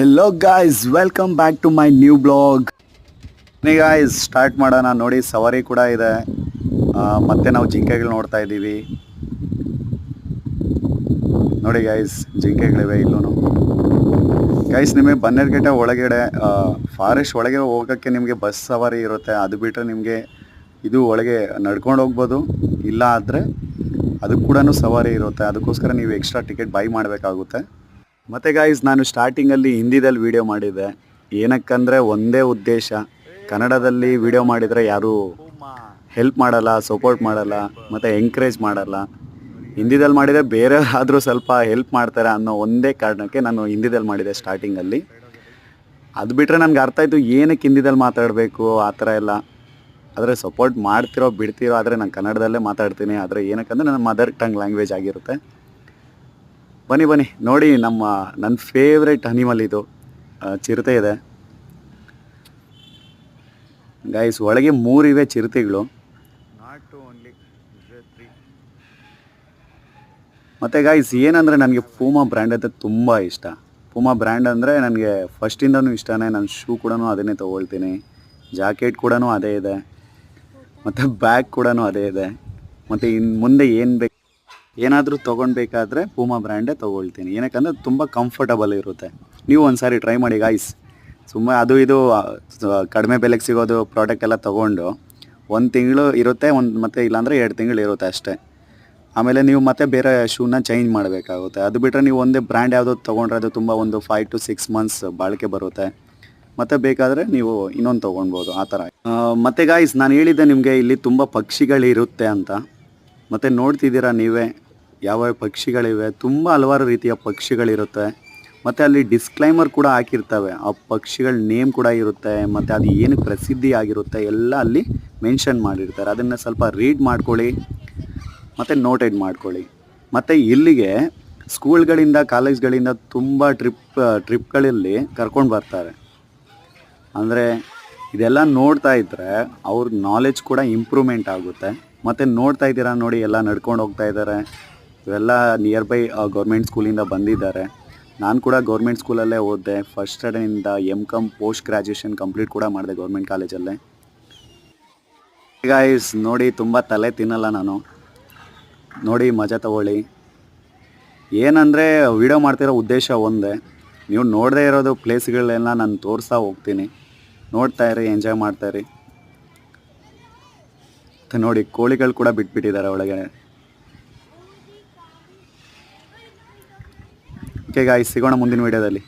Hello guys, welcome back to my new blog. Guys start ಮಾಡೋಣ. ನೋಡಿ, ಸವಾರಿ ಕೂಡ ಇದೆ. ಮತ್ತೆ ನಾವು ಜಿಂಕೆಗಳು ನೋಡ್ತಾ ಇದ್ದೀವಿ. ನೋಡಿ ಗಾಯ್ಸ್, ಜಿಂಕೆಗಳಿವೆ ಇಲ್ಲೂ. ಗೈಸ್, ನಿಮಗೆ ಬನ್ನೇರುಘಟ್ಟ ಒಳಗಡೆ ಫಾರೆಸ್ಟ್ ಒಳಗೆ ಹೋಗೋಕ್ಕೆ ನಿಮಗೆ ಬಸ್ ಸವಾರಿ ಇರುತ್ತೆ. ಅದು ಬಿಟ್ಟರೆ ನಿಮಗೆ ಇದು ಒಳಗೆ ನಡ್ಕೊಂಡು ಹೋಗ್ಬೋದು. ಇಲ್ಲ ಆದರೆ ಅದಕ್ಕೆ ಕೂಡ ಸವಾರಿ ಇರುತ್ತೆ. ಅದಕ್ಕೋಸ್ಕರ ನೀವು ಎಕ್ಸ್ಟ್ರಾ ಟಿಕೆಟ್ ಬೈ ಮಾಡಬೇಕಾಗುತ್ತೆ. ಮತ್ತು ಗಾಯ್ಸ್, ನಾನು ಸ್ಟಾರ್ಟಿಂಗಲ್ಲಿ ಹಿಂದಿದಲ್ಲಿ ವೀಡಿಯೋ ಮಾಡಿದ್ದೆ. ಏನಕ್ಕಂದರೆ ಒಂದೇ ಉದ್ದೇಶ, ಕನ್ನಡದಲ್ಲಿ ವೀಡಿಯೋ ಮಾಡಿದರೆ ಯಾರೂ ಹೆಲ್ಪ್ ಮಾಡಲ್ಲ, ಸಪೋರ್ಟ್ ಮಾಡಲ್ಲ, ಮತ್ತು ಎಂಕರೇಜ್ ಮಾಡಲ್ಲ. ಹಿಂದಿದಲ್ಲಿ ಮಾಡಿದರೆ ಬೇರೆ ಆದರೂ ಸ್ವಲ್ಪ ಹೆಲ್ಪ್ ಮಾಡ್ತಾರೆ ಅನ್ನೋ ಒಂದೇ ಕಾರಣಕ್ಕೆ ನಾನು ಹಿಂದಿದಲ್ಲಿ ಮಾಡಿದೆ ಸ್ಟಾರ್ಟಿಂಗಲ್ಲಿ. ಅದು ಬಿಟ್ಟರೆ ನನಗೆ ಅರ್ಥ ಆಯಿತು ಏನಕ್ಕೆ ಹಿಂದಿದಲ್ಲಿ ಮಾತಾಡಬೇಕು ಆ ಥರ ಎಲ್ಲ. ಆದರೆ ಸಪೋರ್ಟ್ ಮಾಡ್ತಿರೋ ಬಿಡ್ತಿರೋ, ಆದರೆ ನಾನು ಕನ್ನಡದಲ್ಲೇ ಮಾತಾಡ್ತೀನಿ. ಆದರೆ ಏನಕ್ಕಂದರೆ ನನ್ನ ಮದರ್ ಟಂಗ್ ಲ್ಯಾಂಗ್ವೇಜ್ ಆಗಿರುತ್ತೆ. ಬನ್ನಿ ನೋಡಿ, ನನ್ನ ಫೇವ್ರೆಟ್ ಅನಿಮಲ್ ಇದು, ಚಿರತೆ ಇದೆ. ಗೈಸ್, ಒಳಗೆ 3 ಇವೆ ಚಿರತೆಗಳು. ಮತ್ತು ಗೈಸ್, ಏನಂದರೆ ನನಗೆ ಪೂಮಾ ಬ್ರ್ಯಾಂಡ್ ಅಂತ ತುಂಬ ಇಷ್ಟ. ಪೂಮಾ ಬ್ರ್ಯಾಂಡ್ ಅಂದರೆ ನನಗೆ ಫಸ್ಟಿಂದನೂ ಇಷ್ಟನೇ. ನಾನು ಶೂ ಕೂಡ ಅದನ್ನೇ ತೊಗೊಳ್ತೀನಿ, ಜಾಕೆಟ್ ಕೂಡ ಅದೇ ಇದೆ, ಮತ್ತು ಬ್ಯಾಗ್ ಕೂಡ ಅದೇ ಇದೆ. ಮತ್ತು ಇನ್ನು ಮುಂದೆ ಏನಾದರೂ ತೊಗೊಳ್ಬೇಕಾದ್ರೆ ಪೂಮಾ ಬ್ರ್ಯಾಂಡೇ ತೊಗೊಳ್ತೀನಿ. ಏನಕ್ಕಂದರೆ ತುಂಬ ಕಂಫರ್ಟಬಲ್ ಇರುತ್ತೆ. ನೀವು ಒಂದು ಸಾರಿ ಟ್ರೈ ಮಾಡಿ ಗಾಯ್ಸ್. ಸುಮ್ಮನೆ ಅದು ಇದು ಕಡಿಮೆ ಬೆಲೆಗೆ ಸಿಗೋದು ಪ್ರಾಡಕ್ಟ್ ಎಲ್ಲ ತೊಗೊಂಡು 1 ತಿಂಗಳು ಇರುತ್ತೆ, ಮತ್ತು ಇಲ್ಲಾಂದರೆ 2 ತಿಂಗಳು ಇರುತ್ತೆ ಅಷ್ಟೇ. ಆಮೇಲೆ ನೀವು ಮತ್ತೆ ಬೇರೆ ಶೂನ ಚೇಂಜ್ ಮಾಡಬೇಕಾಗುತ್ತೆ. ಅದು ಬಿಟ್ಟರೆ ನೀವು ಒಂದೇ ಬ್ರ್ಯಾಂಡ್ ಯಾವುದೋ ತೊಗೊಂಡ್ರೆ ಅದು ತುಂಬ ಒಂದು 5 to 6 months ಬಾಳಿಕೆ ಬರುತ್ತೆ. ಮತ್ತು ಬೇಕಾದರೆ ನೀವು ಇನ್ನೊಂದು ತೊಗೊಳ್ಬೋದು ಆ ಥರ. ಮತ್ತು ಗಾಯ್ಸ್, ನಾನು ಹೇಳಿದ್ದೆ ನಿಮಗೆ ಇಲ್ಲಿ ತುಂಬ ಪಕ್ಷಿಗಳಿರುತ್ತೆ ಅಂತ. ಮತ್ತು ನೋಡ್ತಿದ್ದೀರಾ ನೀವೇ ಯಾವ ಪಕ್ಷಿಗಳಿವೆ. ತುಂಬ ಹಲವಾರು ರೀತಿಯ ಪಕ್ಷಿಗಳಿರುತ್ತೆ. ಮತ್ತು ಅಲ್ಲಿ ಡಿಸ್ಕ್ಲೈಮರ್ ಕೂಡ ಹಾಕಿರ್ತವೆ. ಆ ಪಕ್ಷಿಗಳ ನೇಮ್ ಕೂಡ ಇರುತ್ತೆ, ಮತ್ತು ಅದು ಏನು ಪ್ರಸಿದ್ಧಿ ಆಗಿರುತ್ತೆ ಎಲ್ಲ ಅಲ್ಲಿ ಮೆನ್ಷನ್ ಮಾಡಿರ್ತಾರೆ. ಅದನ್ನು ಸ್ವಲ್ಪ ರೀಡ್ ಮಾಡ್ಕೊಳ್ಳಿ ಮತ್ತು ನೋಟೆಡ್ ಮಾಡ್ಕೊಳ್ಳಿ. ಮತ್ತು ಇಲ್ಲಿಗೆ ಸ್ಕೂಲ್ಗಳಿಂದ, ಕಾಲೇಜ್ಗಳಿಂದ ತುಂಬ ಟ್ರಿಪ್ಗಳಲ್ಲಿ ಕರ್ಕೊಂಡು ಬರ್ತಾರೆ. ಅಂದರೆ ಇದೆಲ್ಲ ನೋಡ್ತಾ ಇದ್ದರೆ ಅವ್ರ ನಾಲೆಜ್ ಕೂಡ ಇಂಪ್ರೂವ್ಮೆಂಟ್ ಆಗುತ್ತೆ. ಮತ್ತು ನೋಡ್ತಾ ಇದ್ದೀರಾ ನೋಡಿ, ಎಲ್ಲ ನಡ್ಕೊಂಡು ಹೋಗ್ತಾ ಇದ್ದಾರೆ. ಇವೆಲ್ಲ ನಿಯರ್ ಬೈ ಗೌರ್ಮೆಂಟ್ ಸ್ಕೂಲಿಂದ ಬಂದಿದ್ದಾರೆ. ನಾನು ಕೂಡ ಗೌರ್ಮೆಂಟ್ ಸ್ಕೂಲಲ್ಲೇ ಓದಿದೆ. ಫಸ್ಟ್ ಸ್ಟ್ಯಾಂಡರ್ಡಿಂದ M.Com ಪೋಸ್ಟ್ ಗ್ರ್ಯಾಜುಯೇಷನ್ ಕಂಪ್ಲೀಟ್ ಕೂಡ ಮಾಡಿದೆ ಗೌರ್ಮೆಂಟ್ ಕಾಲೇಜಲ್ಲೇ. ಗೈಸ್ ನೋಡಿ, ತುಂಬ ತಲೆ ತಿನ್ನಲ್ಲ ನಾನು. ನೋಡಿ, ಮಜಾ ತಗೊಳ್ಳಿ. ಏನಂದರೆ ವಿಡಿಯೋ ಮಾಡ್ತಿರೋ ಉದ್ದೇಶ ಒಂದೇ, ನೀವು ನೋಡದೇ ಇರೋದು ಪ್ಲೇಸ್ಗಳೆಲ್ಲ ನಾನು ತೋರಿಸ್ತಾ ಹೋಗ್ತೀನಿ. ನೋಡ್ತಾ ಇರಿ, ಎಂಜಾಯ್ ಮಾಡ್ತಾಯಿರಿ. ಮತ್ತು ನೋಡಿ, ಕೋಳಿಗಳು ಕೂಡ ಬಿಟ್ಬಿಟ್ಟಿದ್ದಾರೆ ಒಳಗಡೆ. ಓಕೆ ಗಾಯ್ಸ್, ಸಿಗೋಣ ಮುಂದಿನ ವೀಡಿಯೋದಲ್ಲಿ.